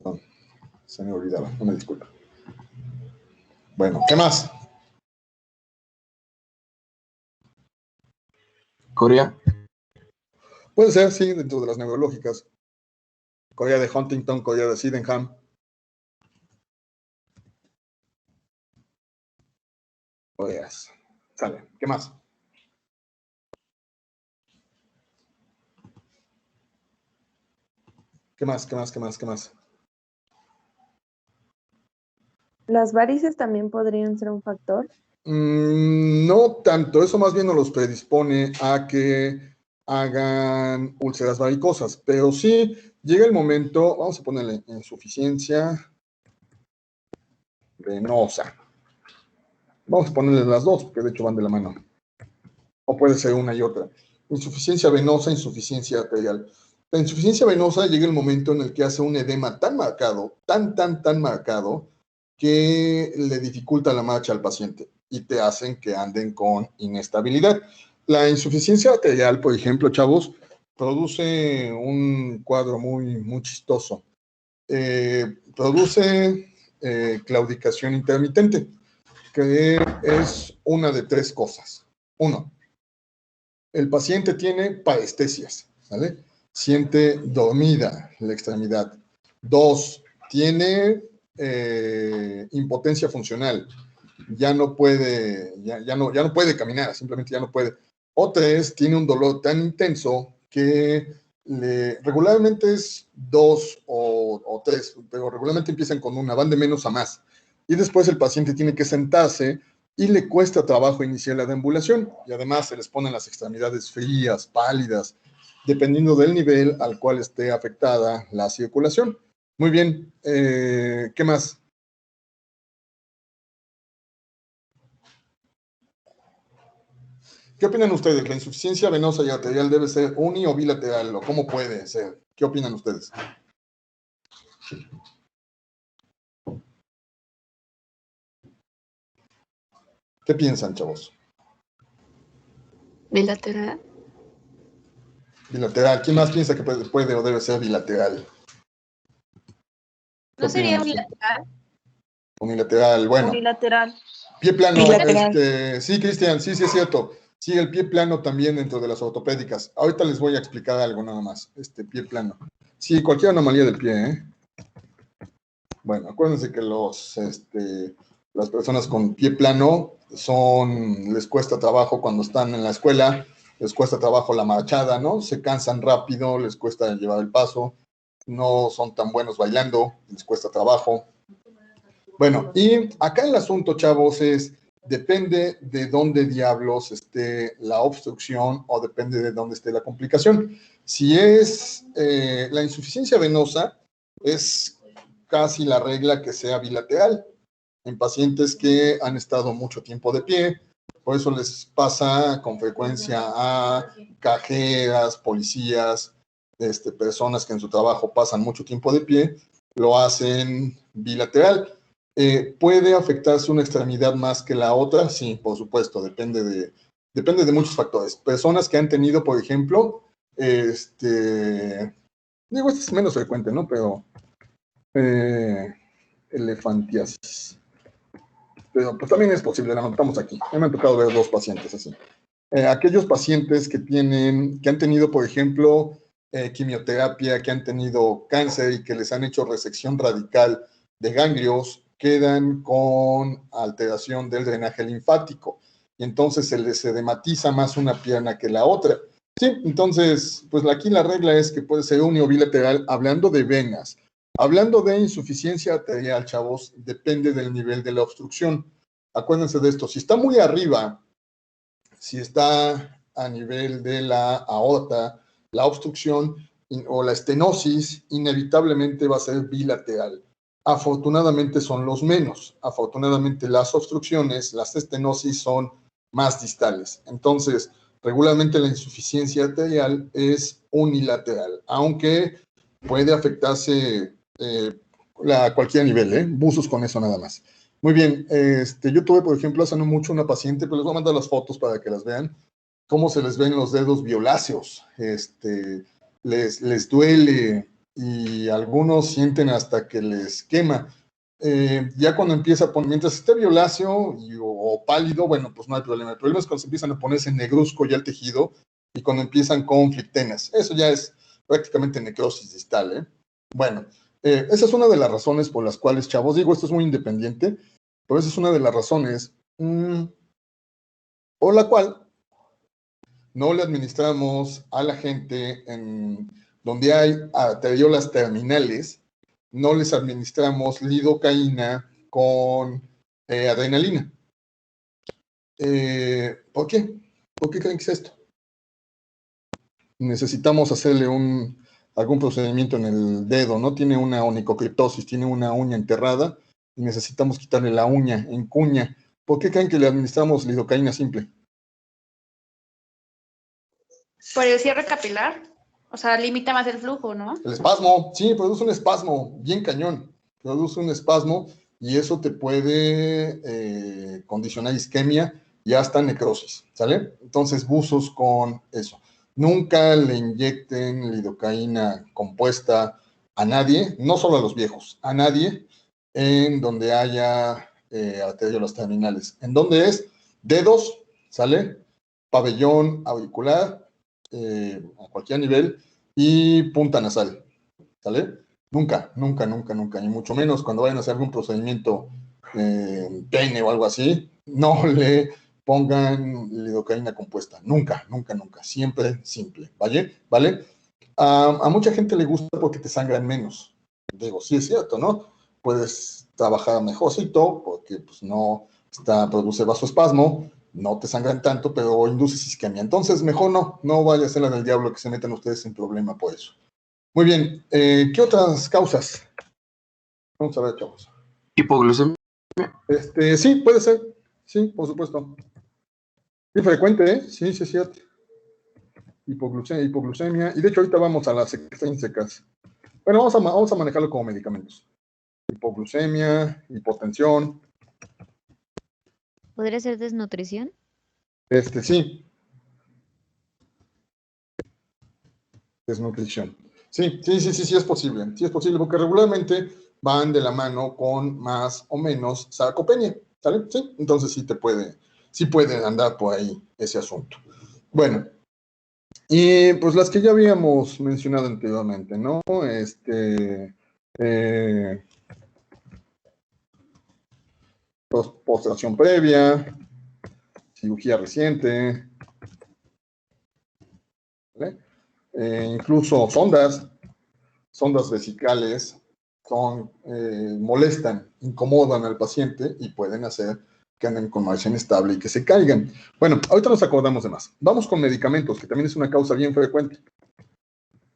No, se me olvidaba, no me disculpa. Bueno, ¿qué más? Corea. Puede ser, sí, dentro de las neurológicas. Corea de Huntington, Corea de Sydenham. Pues, sale. ¿Qué más? ¿Qué más? ¿Qué más? ¿Qué más? ¿Qué más? ¿Las varices también podrían ser un factor? No tanto, eso más bien nos los predispone a que hagan úlceras varicosas, pero sí llega el momento, vamos a ponerle insuficiencia venosa. Vamos a ponerle las dos, porque de hecho van de la mano. O puede ser una y otra. Insuficiencia venosa, insuficiencia arterial. La insuficiencia venosa llega el momento en el que hace un edema tan marcado, tan marcado, que le dificulta la marcha al paciente y te hacen que anden con inestabilidad. La insuficiencia arterial, por ejemplo, chavos, produce un cuadro muy chistoso. Produce claudicación intermitente, que es una de tres cosas. Uno, el paciente tiene parestesias, ¿vale? Siente dormida la extremidad. Dos, tiene impotencia funcional. Ya no puede caminar, simplemente ya no puede. O tres, tiene un dolor tan intenso que regularmente es 2 o 3, pero regularmente empiezan con una, van de menos a más. Y después el paciente tiene que sentarse y le cuesta trabajo iniciar la deambulación. Y además se les ponen las extremidades frías, pálidas, dependiendo del nivel al cual esté afectada la circulación. Muy bien, ¿qué más? ¿Qué opinan ustedes? ¿La insuficiencia venosa y arterial debe ser uni o bilateral? ¿O cómo puede ser? ¿Qué opinan ustedes? ¿Qué piensan, chavos? Bilateral. Bilateral. ¿Quién más piensa que puede o debe ser bilateral? ¿No sería bilateral? Unilateral, bueno. Unilateral. Pie plano. Bilateral. Sí, Cristian, sí es cierto. Sí, el pie plano también dentro de las ortopédicas. Ahorita les voy a explicar algo nada más. Pie plano. Sí, cualquier anomalía del pie, ¿eh? Bueno, acuérdense que las personas con pie plano les cuesta trabajo cuando están en la escuela, les cuesta trabajo la marchada, ¿no? Se cansan rápido, les cuesta llevar el paso, no son tan buenos bailando, les cuesta trabajo. Bueno, y acá el asunto, chavos, depende de dónde diablos esté la obstrucción o depende de dónde esté la complicación. Si es la insuficiencia venosa, es casi la regla que sea bilateral en pacientes que han estado mucho tiempo de pie. Por eso les pasa con frecuencia a cajeras, policías, personas que en su trabajo pasan mucho tiempo de pie, lo hacen bilateral. ¿Puede afectarse una extremidad más que la otra? Sí, por supuesto, depende de muchos factores. Personas que han tenido, por ejemplo, esto es menos frecuente, ¿no? Pero elefantiasis. Pero pues también es posible, la notamos aquí. Me han tocado ver 2 pacientes así. Aquellos pacientes que han tenido, por ejemplo, quimioterapia, que han tenido cáncer y que les han hecho resección radical de ganglios, quedan con alteración del drenaje linfático y entonces se les edematiza más una pierna que la otra. Sí, entonces, pues aquí la regla es que puede ser unio bilateral. Hablando de venas, hablando de insuficiencia arterial, chavos, depende del nivel de la obstrucción. Acuérdense de esto, si está muy arriba, si está a nivel de la aorta, la obstrucción o la estenosis inevitablemente va a ser bilateral. Afortunadamente son los menos. Afortunadamente las obstrucciones, las estenosis son más distales. Entonces, regularmente la insuficiencia arterial es unilateral, aunque puede afectarse a cualquier nivel, buzos con eso nada más. Muy bien, yo tuve, por ejemplo, hace no mucho una paciente, pero les voy a mandar las fotos para que las vean, cómo se les ven los dedos violáceos, les duele y algunos sienten hasta que les quema. Ya cuando empieza, mientras esté violáceo o pálido, bueno, pues no hay problema. El problema es cuando se empiezan a ponerse negruzco ya el tejido y cuando empiezan con flictenas. Eso ya es prácticamente necrosis distal, Bueno, esa es una de las razones por las cuales, chavos, digo, esto es muy independiente, pero esa es una de las razones por la cual no le administramos a la gente en donde hay arteriolas terminales, no les administramos lidocaína con adrenalina. ¿Por qué? ¿Por qué creen que es esto? Necesitamos hacerle algún procedimiento en el dedo, ¿no? Tiene una onicocriptosis, tiene una uña enterrada y necesitamos quitarle la uña en cuña. ¿Por qué creen que le administramos lidocaína simple? Por el cierre capilar, o sea, limita más el flujo, ¿no? El espasmo, sí, produce un espasmo, bien cañón. Produce un espasmo y eso te puede condicionar isquemia y hasta necrosis, ¿sale? Entonces, buzos con eso. Nunca le inyecten lidocaína compuesta a nadie, no solo a los viejos, a nadie en donde haya arteriolas terminales. ¿En dónde es? Dedos, ¿sale? Pabellón auricular, a cualquier nivel, y punta nasal, ¿sale? Nunca, nunca, nunca, nunca, y mucho menos cuando vayan a hacer algún procedimiento pene o algo así, no le pongan lidocaína compuesta, nunca, nunca, nunca, siempre simple, ¿vale? ¿Vale? A mucha gente le gusta porque te sangran menos, digo, sí es cierto, ¿no? Puedes trabajar mejorcito porque pues no produce vasoespasmo, no te sangran tanto, pero induces isquemia. Entonces, mejor no vaya a ser la del diablo que se metan ustedes en problema por eso. Muy bien, ¿qué otras causas? Vamos a ver, chavos. Hipoglucemia. Sí, puede ser. Sí, por supuesto. Sí, frecuente, ¿eh? Sí, es cierto. Hipoglucemia. Y de hecho, ahorita vamos a las extrínsecas. Bueno, vamos a manejarlo como medicamentos. Hipoglucemia, hipotensión. ¿Podría ser desnutrición? Sí. Desnutrición. Sí, es posible. Sí es posible porque regularmente van de la mano con más o menos sarcopenia, ¿sale? Sí, entonces sí puede andar por ahí ese asunto. Bueno, y pues las que ya habíamos mencionado anteriormente, ¿no? Postración previa, cirugía reciente, ¿vale? Incluso sondas vesicales molestan, incomodan al paciente y pueden hacer que anden con marcha inestable y que se caigan. Bueno, ahorita nos acordamos de más. Vamos con medicamentos, que también es una causa bien frecuente.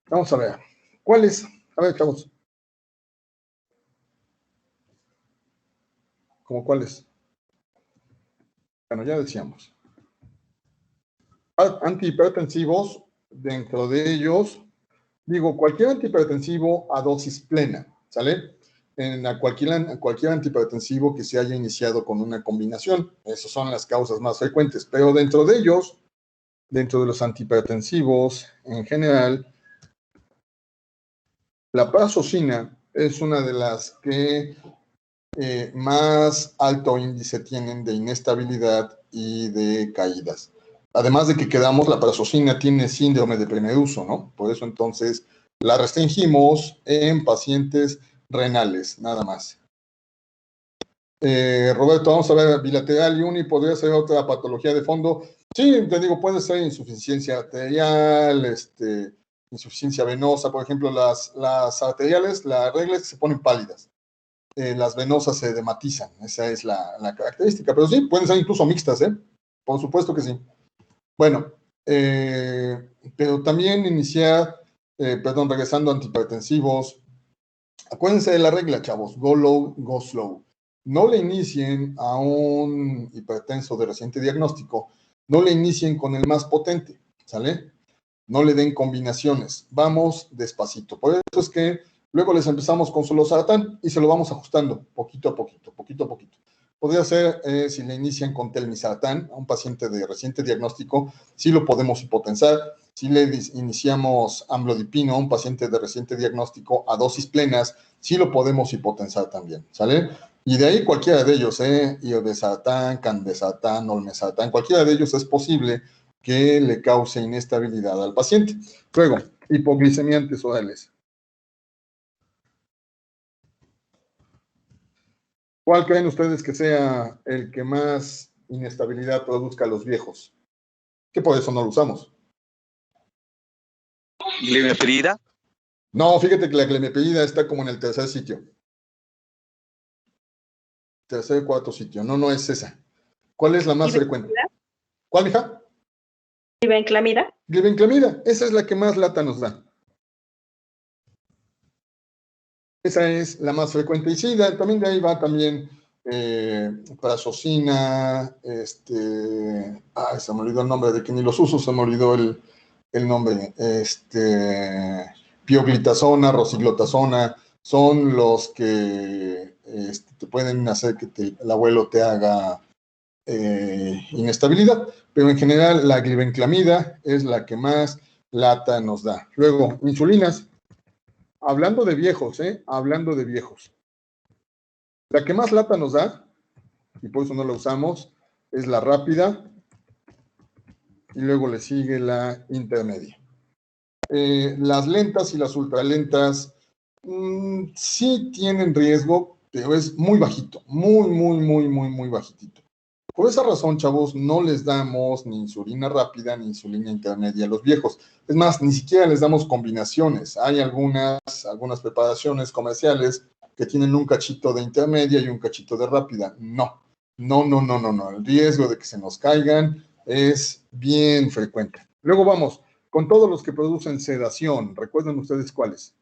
Vamos a ver. ¿Cuáles? A ver, chavos. ¿Cómo cuáles? Bueno, ya decíamos. Antihipertensivos, dentro de ellos, digo, cualquier antihipertensivo a dosis plena, ¿sale? Cualquier antihipertensivo que se haya iniciado con una combinación. Esas son las causas más frecuentes. Pero dentro de ellos, dentro de los antihipertensivos en general, la prazosina es una de las que más alto índice tienen de inestabilidad y de caídas. Además de que quedamos, la prazosin tiene síndrome de primer uso, ¿no? Por eso entonces la restringimos en pacientes renales, nada más. Roberto, vamos a ver, bilateral y uni, ¿podría ser otra patología de fondo? Sí, te digo, puede ser insuficiencia arterial, insuficiencia venosa, por ejemplo, las arteriales, las reglas se ponen pálidas. Las venosas se dematizan, esa es la característica, pero sí, pueden ser incluso mixtas, por supuesto que sí. Bueno, pero también iniciar, regresando a antihipertensivos, acuérdense de la regla, chavos, go low, go slow. No le inicien a un hipertenso de reciente diagnóstico, no le inicien con el más potente, ¿sale? No le den combinaciones, vamos despacito. Por eso es que luego les empezamos con solo sartán y se lo vamos ajustando poquito a poquito, poquito a poquito. Podría ser, si le inician con telmisartán a un paciente de reciente diagnóstico, sí lo podemos hipotensar. Si le iniciamos amlodipino a un paciente de reciente diagnóstico a dosis plenas, sí lo podemos hipotensar también, ¿sale? Y de ahí cualquiera de ellos, irbesartán, candesartán, olmesartán, cualquiera de ellos es posible que le cause inestabilidad al paciente. Luego, hipoglicemiantes orales. ¿Cuál creen ustedes que sea el que más inestabilidad produzca a los viejos? Que por eso no lo usamos. ¿Glimeprida? No, fíjate que la glimeprida está como en el tercer sitio. Tercer, cuarto sitio. No es esa. ¿Cuál es la más frecuente? ¿Cuál, mija? ¿Glibenclamida? Glibenclamida. Esa es la que más lata nos da. Esa es la más frecuente. Y sí, también de ahí va también prazosina, se me olvidó el nombre, de que ni los uso, se me olvidó el nombre. Pioglitazona, rosiglitazona, son los que te pueden hacer que el abuelo te haga inestabilidad. Pero en general la glibenclamida es la que más lata nos da. Luego, insulinas. Hablando de viejos, hablando de viejos. La que más lata nos da, y por eso no la usamos, es la rápida, y luego le sigue la intermedia. Las lentas y las ultralentas sí tienen riesgo, pero es muy bajito, muy bajitito. Por esa razón, chavos, no les damos ni insulina rápida ni insulina intermedia a los viejos. Es más, ni siquiera les damos combinaciones. Hay algunas preparaciones comerciales que tienen un cachito de intermedia y un cachito de rápida. No. El riesgo de que se nos caigan es bien frecuente. Luego vamos con todos los que producen sedación. ¿Recuerdan ustedes cuáles?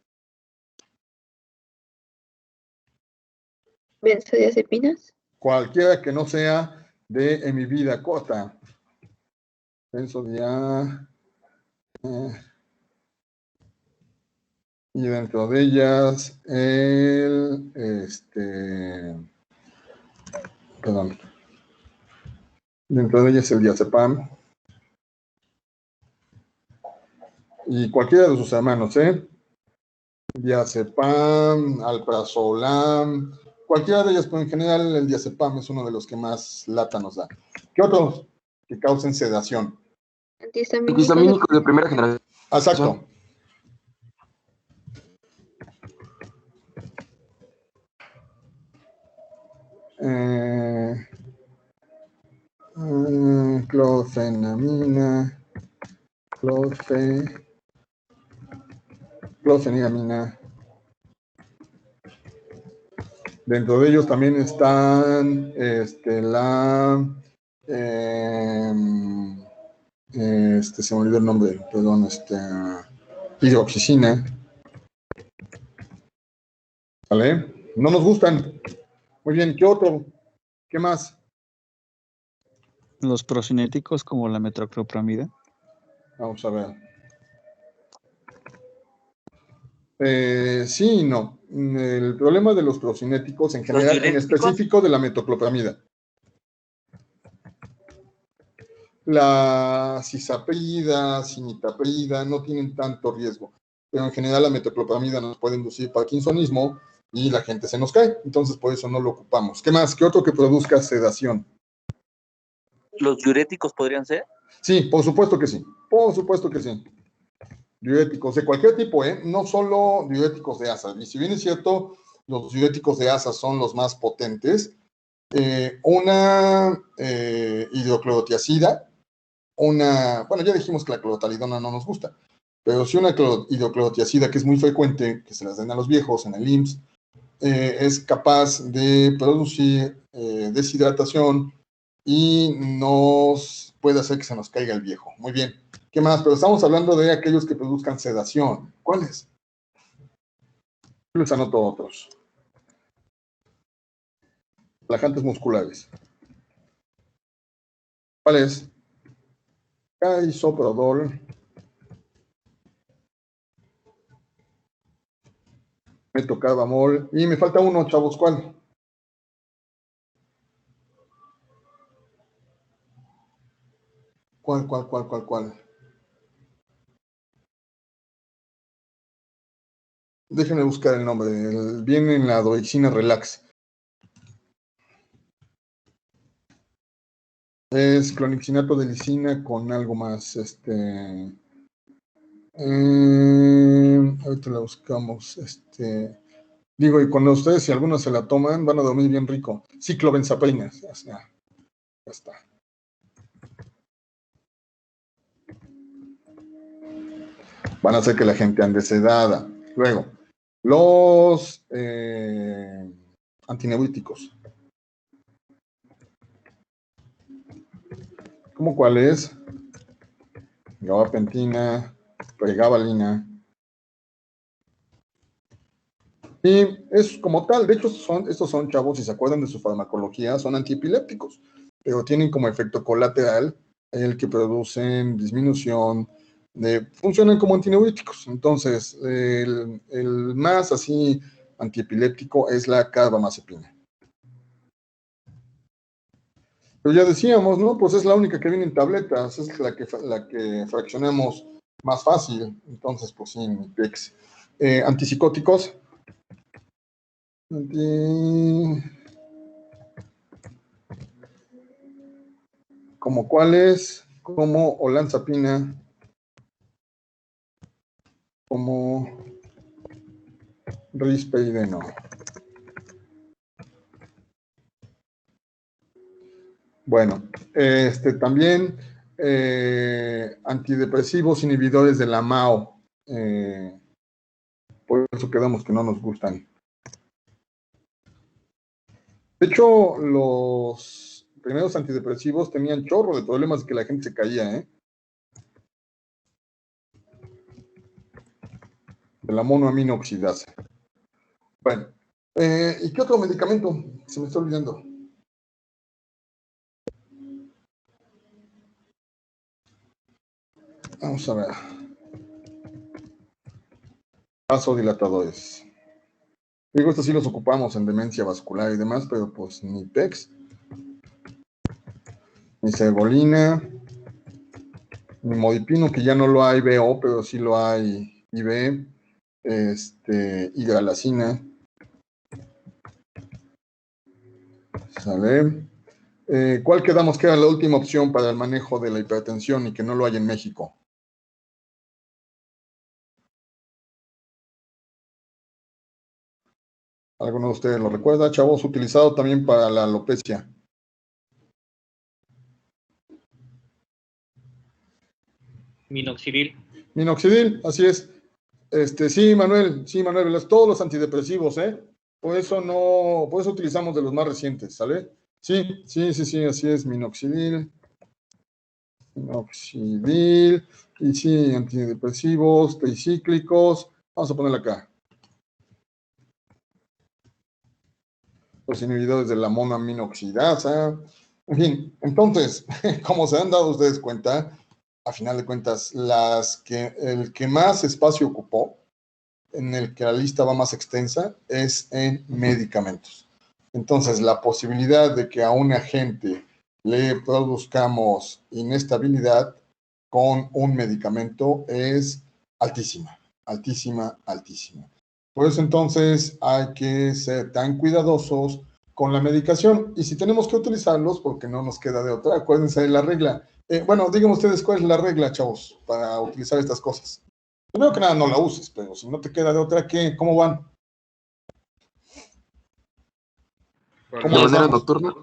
¿Benzodiazepinas? Cualquiera que no sea de mi vida corta. Y dentro de ellas dentro de ellas el diazepam y cualquiera de sus hermanos, diazepam, alprazolam, cualquiera de ellas, pero en general el diazepam es uno de los que más lata nos da. ¿Qué otros que causen sedación? Antihistamínicos de primera generación. Exacto. Clofenamina, clofeniramina. Dentro de ellos también están se me olvidó el nombre, perdón, hidroxicina. ¿Vale? No nos gustan. Muy bien, ¿qué otro? ¿Qué más? Los procinéticos como la metoclopramida. Vamos a ver. Sí y no. El problema de los procinéticos en general, en específico de la metoclopramida. La cisaprida, cinitaprida no tienen tanto riesgo, pero en general la metoclopramida nos puede inducir parkinsonismo y la gente se nos cae, entonces por eso no lo ocupamos. ¿Qué más? ¿Qué otro que produzca sedación? ¿Los diuréticos podrían ser? Sí, por supuesto que sí. Por supuesto que sí. Diuréticos de cualquier tipo, no solo diuréticos de asa. Y si bien es cierto, los diuréticos de asa son los más potentes, una hidroclorotiazida, bueno, ya dijimos que la clorotalidona no nos gusta, pero si una hidroclorotiazida, que es muy frecuente, que se las den a los viejos en el IMSS, es capaz de producir deshidratación y nos puede hacer que se nos caiga el viejo. Muy bien. ¿Qué más? Pero estamos hablando de aquellos que produzcan sedación. ¿Cuáles? Yo les anoto otros. Relajantes musculares. ¿Cuáles? Carisoprodol. Metocarbamol. Y me falta uno, chavos. ¿Cuál? ¿Cuál? Déjenme buscar el nombre. Viene en la Doexina Relax. Es clonixinato de lisina con algo más. Ahorita la buscamos. Digo, y cuando ustedes, si algunos se la toman, van a dormir bien rico. Ciclobenzaprina. Ya está. Van a hacer que la gente ande sedada. Luego, los antineuríticos. ¿Cómo cuál es? Gabapentina, pregabalina. Y es como tal, de hecho, estos son chavos, si se acuerdan de su farmacología, son antiepilépticos, pero tienen como efecto colateral el que producen disminución, funcionan como antineuríticos. Entonces, el más así antiepiléptico es la carbamazepina. Pero ya decíamos, ¿no? Pues es la única que viene en tabletas, es la que fraccionamos más fácil. Entonces, pues sí, mi pex. Antipsicóticos. ¿Como cuáles? Como olanzapina. Como risperideno. Bueno, también antidepresivos inhibidores de la MAO. Por eso quedamos que no nos gustan. De hecho, los primeros antidepresivos tenían chorro de problemas que la gente se caía, de la monoaminoxidasa. Bueno, ¿y qué otro medicamento? Se me está olvidando. Vamos a ver. Vasodilatadores. Digo, estos sí los ocupamos en demencia vascular y demás, pero pues ni PEX, ni servolina, ni modipino, que ya no lo hay BO, pero sí lo hay IB, hidralacina. ¿Sale? ¿Cuál quedamos que era la última opción para el manejo de la hipertensión y que no lo hay en México? ¿Alguno de ustedes lo recuerda? Chavos, utilizado también para la alopecia. Minoxidil. Minoxidil, así es. Sí, Manuel, todos los antidepresivos, por eso utilizamos de los más recientes, ¿sale? Sí, así es, minoxidil, y sí, antidepresivos, tricíclicos, vamos a ponerle acá. Los inhibidores de la monoaminoxidasa, en fin, entonces, como se han dado ustedes cuenta, a final de cuentas, el que más espacio ocupó, en el que la lista va más extensa, es en medicamentos. Entonces, la posibilidad de que a un agente le produzcamos inestabilidad con un medicamento es altísima. Por eso, entonces, hay que ser tan cuidadosos con la medicación. Y si tenemos que utilizarlos, porque no nos queda de otra, acuérdense de la regla. Bueno, díganme ustedes cuál es la regla, chavos, para utilizar estas cosas. Primero que nada, no la uses, pero si no te queda de otra, ¿cómo van? Por ¿Cómo De les manera vamos? nocturna.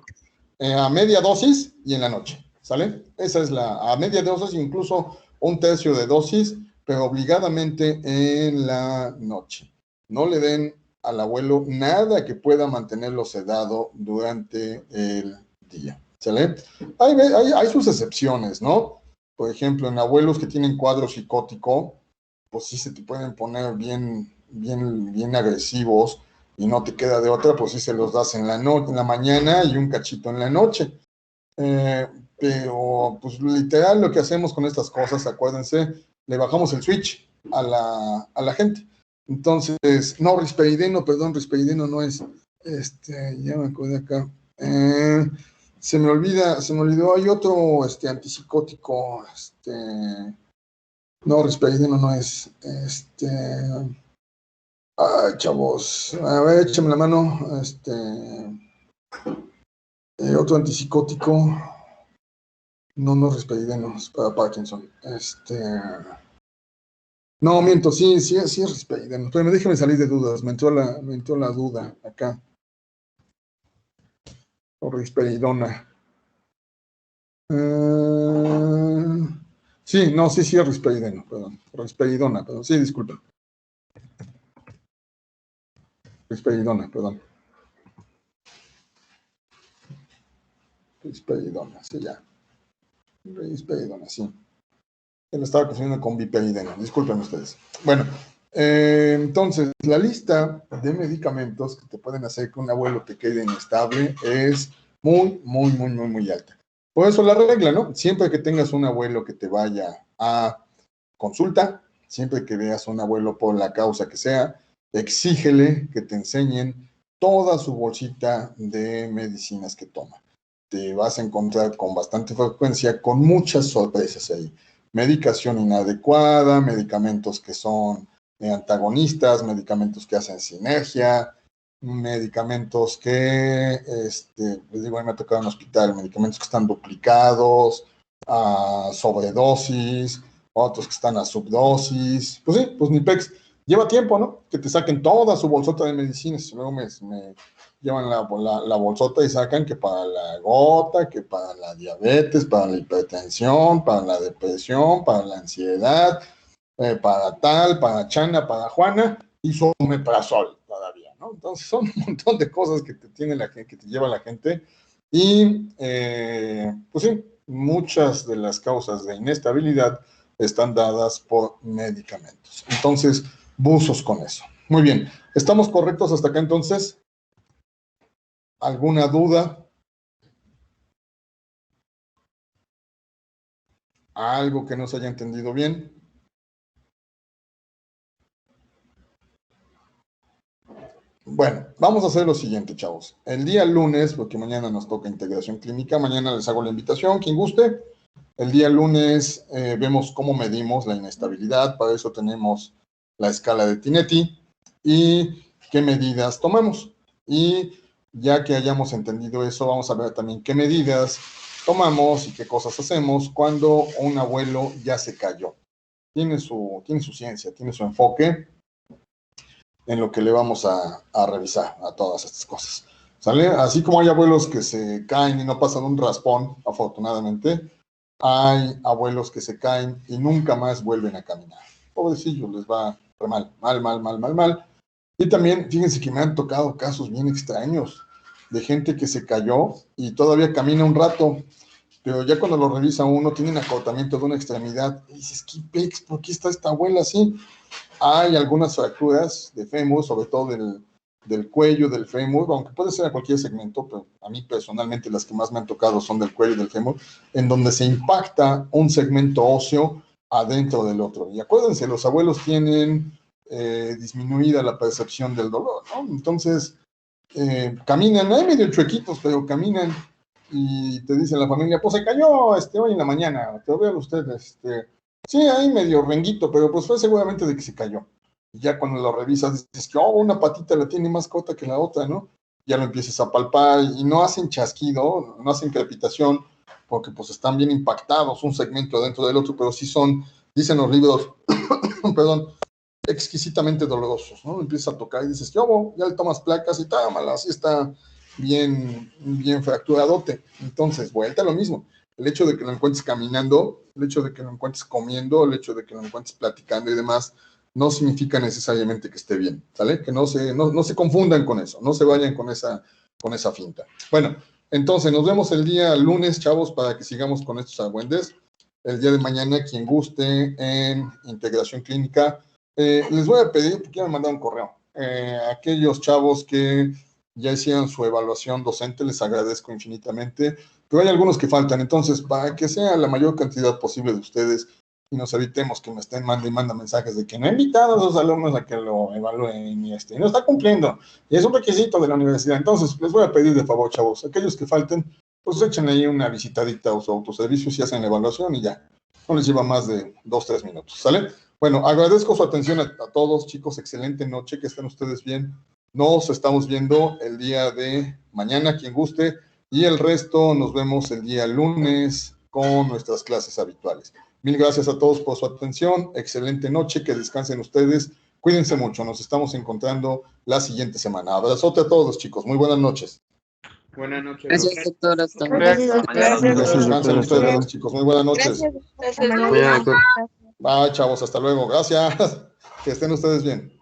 A media dosis y en la noche, ¿sale? Esa es a media dosis, incluso un tercio de dosis, pero obligadamente en la noche. No le den al abuelo nada que pueda mantenerlo sedado durante el día, ¿sale? Hay sus excepciones, ¿no? Por ejemplo, en abuelos que tienen cuadro psicótico, pues sí se te pueden poner bien agresivos y no te queda de otra, pues sí se los das en la mañana y un cachito en la noche. Pero, pues literal, lo que hacemos con estas cosas, acuérdense, le bajamos el switch a la gente. Entonces, no, risperideno no es, ya me acordé acá. Se me olvidó, hay otro, antipsicótico, no, risperideno no es, ay, chavos, a ver, échame la mano, otro antipsicótico, no risperideno, es para Parkinson, no, miento, sí es risperideno, pero déjeme salir de dudas, me entró la duda acá, o risperidona. Sí, no, sí es risperideno, perdón, risperidona, perdón, sí, disculpa. Risperidona, perdón. Risperidona, sí, ya. Risperidona, sí. Él estaba confundiendo con viperideno, disculpen ustedes. Bueno, entonces, la lista de medicamentos que te pueden hacer que un abuelo te quede inestable es muy alta. Por eso la regla, ¿no? Siempre que tengas un abuelo que te vaya a consulta, siempre que veas a un abuelo por la causa que sea, exígele que te enseñen toda su bolsita de medicinas que toma. Te vas a encontrar con bastante frecuencia con muchas sorpresas ahí. Medicación inadecuada, medicamentos que son antagonistas, medicamentos que hacen sinergia, medicamentos que, les digo, a mí me ha tocado en el hospital, medicamentos que están duplicados, sobredosis, otros que están a subdosis, pues sí, pues ni pex. Lleva tiempo, ¿no? Que te saquen toda su bolsota de medicinas, luego me llevan la bolsota y sacan que para la gota, que para la diabetes, para la hipertensión, para la depresión, para la ansiedad, para tal, para Chana, para Juana, y son omeprazol todavía, ¿no? Entonces son un montón de cosas que te tiene la gente, que te lleva la gente, y pues sí, muchas de las causas de inestabilidad están dadas por medicamentos. Entonces, buzos con eso. Muy bien, ¿estamos correctos hasta acá entonces? ¿Alguna duda? ¿Algo que no se haya entendido bien? Bueno, vamos a hacer lo siguiente, chavos. El día lunes, porque mañana nos toca integración clínica, mañana les hago la invitación, quien guste. El día lunes vemos cómo medimos la inestabilidad, para eso tenemos la escala de Tinetti y qué medidas tomamos. Y ya que hayamos entendido eso, vamos a ver también qué medidas tomamos y qué cosas hacemos cuando un abuelo ya se cayó. Tiene su ciencia, tiene su enfoque en lo que le vamos a revisar a todas estas cosas. ¿Sale? Así como hay abuelos que se caen y no pasan un raspón, afortunadamente, hay abuelos que se caen y nunca más vuelven a caminar. Pobrecillos, les va mal. Y también, fíjense que me han tocado casos bien extraños de gente que se cayó y todavía camina un rato, pero ya cuando lo revisa uno, tiene un acortamiento de una extremidad. Y dices, ¿qué pex? ¿Por qué está esta abuela así? Hay algunas fracturas de fémur, sobre todo del cuello, del fémur, aunque puede ser a cualquier segmento, pero a mí personalmente las que más me han tocado son del cuello y del fémur, en donde se impacta un segmento óseo adentro del otro. Y acuérdense, los abuelos tienen disminuida la percepción del dolor, ¿no? Entonces, caminan, hay medio chuequitos, pero caminan y te dice la familia, pues se cayó hoy en la mañana, te vean ustedes, sí, ahí medio renguito, pero pues fue seguramente de que se cayó. Y ya cuando lo revisas, dices que una patita la tiene más corta que la otra, ¿no? Ya lo empiezas a palpar y no hacen chasquido, no hacen crepitación, porque pues están bien impactados un segmento dentro del otro, pero sí son, dicen los libros, perdón, exquisitamente dolorosos, ¿no? Empiezas a tocar y dices, yo, ya le tomas placas y támala, así está bien fracturadote. Entonces, vuelta a lo mismo. El hecho de que lo encuentres caminando, el hecho de que lo encuentres comiendo, el hecho de que lo encuentres platicando y demás, no significa necesariamente que esté bien, ¿sale? Que no se confundan con eso, no se vayan con esa finta. Bueno, entonces nos vemos el día lunes, chavos, para que sigamos con estos argüendes. El día de mañana, quien guste en integración clínica, les voy a pedir, porque ya me mandaron un correo, aquellos chavos que ya hicieron su evaluación docente, les agradezco infinitamente, pero hay algunos que faltan, entonces para que sea la mayor cantidad posible de ustedes y nos evitemos que me estén mandando mensajes de que no he invitado a esos alumnos a que lo evalúen y no está cumpliendo, y es un requisito de la universidad. Entonces les voy a pedir de favor, chavos, aquellos que falten, pues échenle ahí una visitadita a su autoservicio si hacen la evaluación y ya, no les lleva más de 2-3 minutos, ¿sale? Bueno, agradezco su atención a todos, chicos, excelente noche, que estén ustedes bien. Nos estamos viendo el día de mañana, quien guste, y el resto nos vemos el día lunes con nuestras clases habituales. Mil gracias a todos por su atención, excelente noche, que descansen ustedes, cuídense mucho, nos estamos encontrando la siguiente semana. Abrazote a todos, chicos, muy buenas noches. Buenas noches. Gracias, doctor. Hasta Descansen ustedes, chicos, muy buenas noches. Gracias. Bye, chavos, hasta luego, gracias, que estén ustedes bien.